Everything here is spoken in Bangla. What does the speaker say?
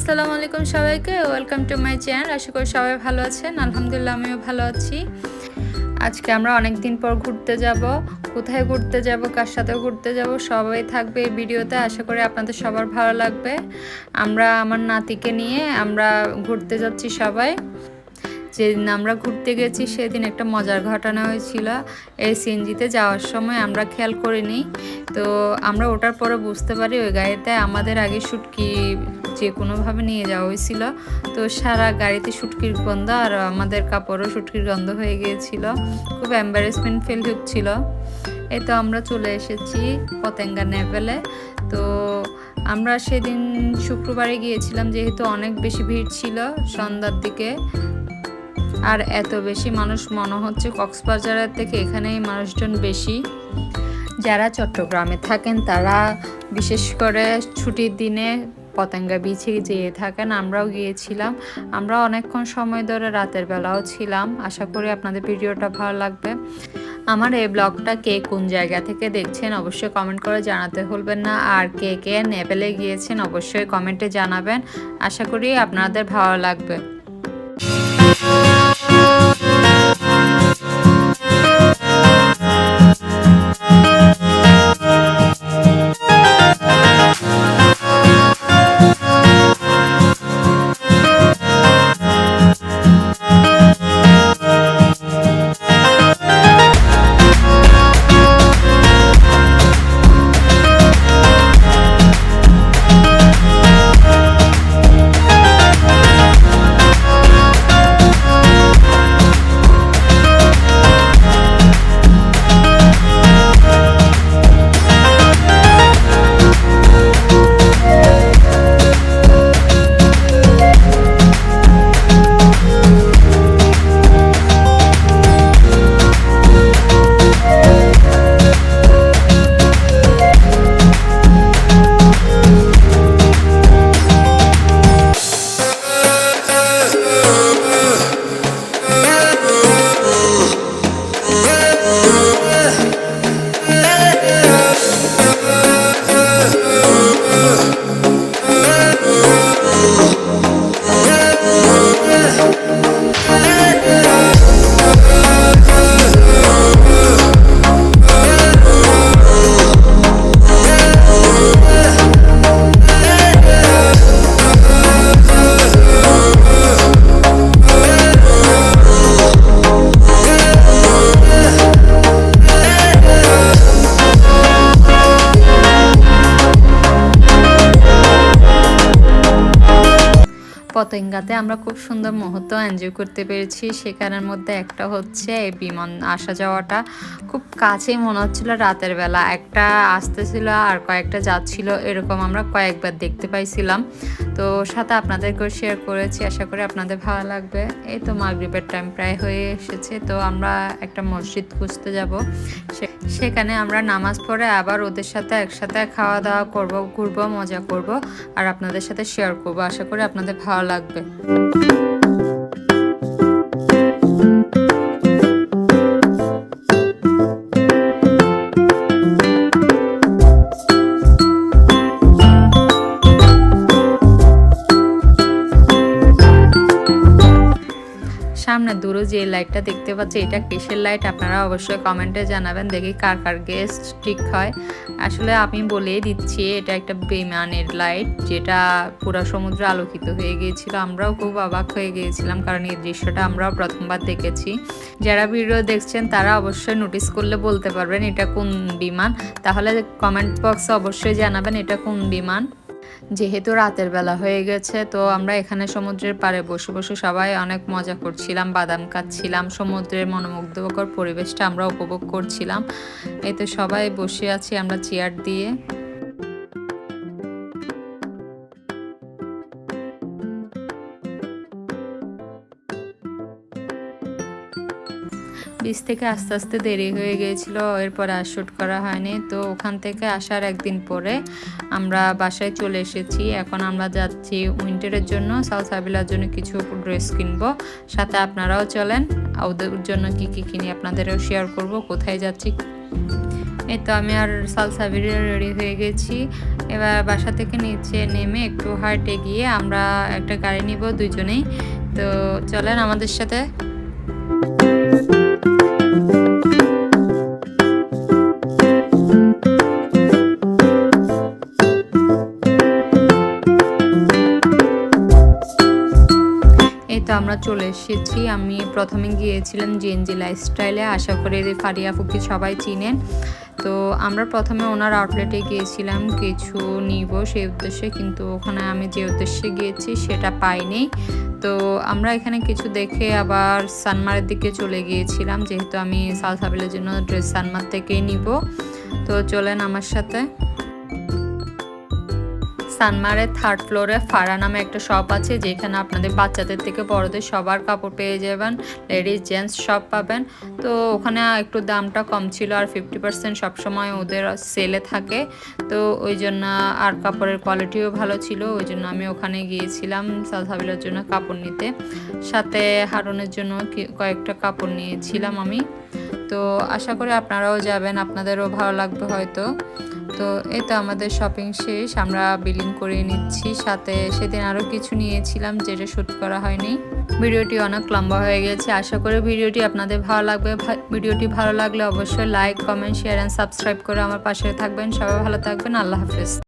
আসসালামু আলাইকুম সবাইকে, ওয়েলকাম টু মাই চ্যানেল। আশা করি সবাই ভালো আছেন। আলহামদুলিল্লাহ আমিও ভালো আছি। আজকে আমরা অনেক দিন পর ঘুরতে যাব। কোথায় ঘুরতে যাব, কার সাথে ঘুরতে যাব, সবাই থাকবে এই ভিডিওতে। আশা করি আপনাদের সবার ভালো লাগবে। আমার নাতিকে নিয়ে আমরা ঘুরতে যাচ্ছি সবাই। যেদিন আমরা ঘুরতে গেছি সেদিন একটা মজার ঘটনা হয়েছিল। এই সিএনজিতে যাওয়ার সময় আমরা খেয়াল করিনি, তো আমরা ওঠার পরে বুঝতে পারি ওই গাড়িতে আমাদের আগে শুটকি যে কোনোভাবে নিয়ে যাওয়া হয়েছিল। তো সারা গাড়িতে শুটকির গন্ধ আর আমাদের কাপড়ও শুটকির গন্ধ হয়ে গিয়েছিল। খুব এম্বারেসমেন্ট ফিল হচ্ছিল। এই তো আমরা চলে এসেছি পতেঙ্গা নেভেলে। তো আমরা সেদিন শুক্রবারে গিয়েছিলাম, যেহেতু অনেক বেশি ভিড় ছিল সন্ধ্যার দিকে। আর এত বেশি মানুষ মনে হচ্ছে কক্সবাজারের থেকে এখানেই মানুষজন বেশি। যারা চট্টগ্রামে থাকেন তারা বিশেষ করে ছুটির দিনে পতেঙ্গা বিচে যেয়ে থাকেন। আমরাও গিয়েছিলাম। আমরা অনেকক্ষণ সময় ধরে রাতের বেলাও ছিলাম। আশা করি আপনাদের ভিডিওটা ভালো লাগবে। আমার এই ব্লগটা কে কোন জায়গা থেকে দেখছেন অবশ্যই কমেন্ট করে জানাতে ভুলবেন না। আর কে কে নেপালে গিয়েছেন অবশ্যই কমেন্টে জানাবেন। আশা করি আপনাদের ভালো লাগবে। পতেঙ্গাতে আমরা খুব সুন্দর মুহূর্ত এনজয় করতে পেরেছি। সেখানের মধ্যে একটা হচ্ছে এই বিমান আসা যাওয়াটা খুব কাছেই মনে হচ্ছিল। রাতের বেলা একটা আসতেছিল আর কয়েকটা যাচ্ছিল, এরকম আমরা কয়েকবার দেখতে পাইছিলাম। তো সাথে আপনাদেরকেও শেয়ার করেছি। আশা করি আপনাদের ভালো লাগবে। এই তো মাগরিবের টাইম প্রায় হয়ে এসেছে। তো আমরা একটা মসজিদ খুঁজতে যাব। সেখানে আমরা নামাজ পড়ে আবার ওদের সাথে একসাথে খাওয়া দাওয়া করব, ঘুরবো, মজা করব আর আপনাদের সাথে শেয়ার করব। আশা করি আপনাদের ভালো লাগবে। সামনে দূরে যে লাইটটা দেখতে পাচ্ছি এটা কিসের লাইট আপনারা অবশ্যই কমেন্টে জানাবেন। দেখি কার কার গেস ঠিক হয়। আসলে আমি বলেই দিচ্ছি এটা একটা বিমানের লাইট, যেটা পুরো সমুদ্র আলোকিত হয়ে গিয়েছিল। আমরাও খুব অবাক হয়ে গিয়েছিলাম, কারণ এই দৃশ্যটা আমরাও প্রথমবার দেখেছি। যারা ভিডিও দেখছেন তারা অবশ্যই নোটিস করলে বলতে পারবেন এটা কোন বিমান। তাহলে কমেন্ট বক্সে অবশ্যই জানাবেন এটা কোন বিমান। যেহেতু রাতের বেলা হয়ে গেছে, তো আমরা এখানে সমুদ্রের পাড়ে বসে বসে সবাই অনেক মজা করছিলাম, বাদাম খাচ্ছিলাম, সমুদ্রের মনোমুগ্ধকর পরিবেশটা আমরা উপভোগ করছিলাম। এই তো সবাই বসে আছি আমরা চেয়ার দিয়ে। বিচ থেকে আস্তে আস্তে দেরি হয়ে গিয়েছিল, এরপর আর শ্যুট করা হয়নি। তো ওখান থেকে আসার একদিন পরে আমরা বাসায় চলে এসেছি। এখন আমরা যাচ্ছি উইন্টারের জন্য, সালসাবিলার জন্য কিছু ড্রেস কিনবো। সাথে আপনারাও চলেন, ওদের জন্য কি কি কিনি আপনাদেরও শেয়ার করব, কোথায় যাচ্ছি এই তো আমি আর সালসা ভিডিও রেডি হয়ে গেছি। এবার বাসা থেকে নিচে নেমে একটু হাঁটে গিয়ে আমরা একটা গাড়ি নিব দুজনেই। তো চলেন আমাদের সাথে। তো আমরা চলে এসেছি। আমি প্রথমে গিয়েছিলাম জিএনজি লাইফস্টাইলে, আশা করি ফারিয়া ফুকি সবাই চিনেন। তো আমরা প্রথমে ওনার আউটলেটে গিয়েছিলাম কিছু নিব সেই উদ্দেশ্যে, কিন্তু ওখানে আমি যে উদ্দেশ্যে গিয়েছি সেটা পাইনি। তো আমরা এখানে কিছু দেখে আবার সানমারের দিকে চলে গিয়েছিলাম, যেহেতু আমি সালসাবিলের জন্য ড্রেস সানমার থেকেই নিব। তো চলেন আমার সাথে। সানমারের 3rd ফ্লোরে ফারা নামে একটা শপ আছে, যেখানে আপনাদের বাচ্চাদের থেকে বড়দের সবার কাপড় পেয়ে যাবেন, লেডিস জেন্টস সব পাবেন। তো ওখানে একটু দামটা কম ছিল, আর 50% সবসময় ওদের সেলে থাকে। তো ওই জন্য আর কাপড়ের কোয়ালিটিও ভালো ছিল, ওই জন্য আমি ওখানে গিয়েছিলাম সালসাবিলের জন্য কাপড় নিতে। সাথে হারুনের জন্য কয়েকটা কাপড় নিয়েছিলাম আমি। তো আশা করি আপনারাও যাবেন, আপনাদেরও ভালো লাগবে হয়তো। তো এই তো আমাদের শপিং শেষ, আমরা বিলিং করে নিচ্ছি। সাথে সেদিন আরও কিছু নিয়েছিলাম যেটা শ্যুট করা হয়নি। ভিডিওটি অনেক লম্বা হয়ে গেছে, আশা করি ভিডিওটি আপনাদের ভালো লাগবে। ভিডিওটি ভালো লাগলে অবশ্যই like, comment, share and subscribe করে আমার পাশে থাকবেন। সবাই ভালো থাকবেন। আল্লাহ হাফেজ।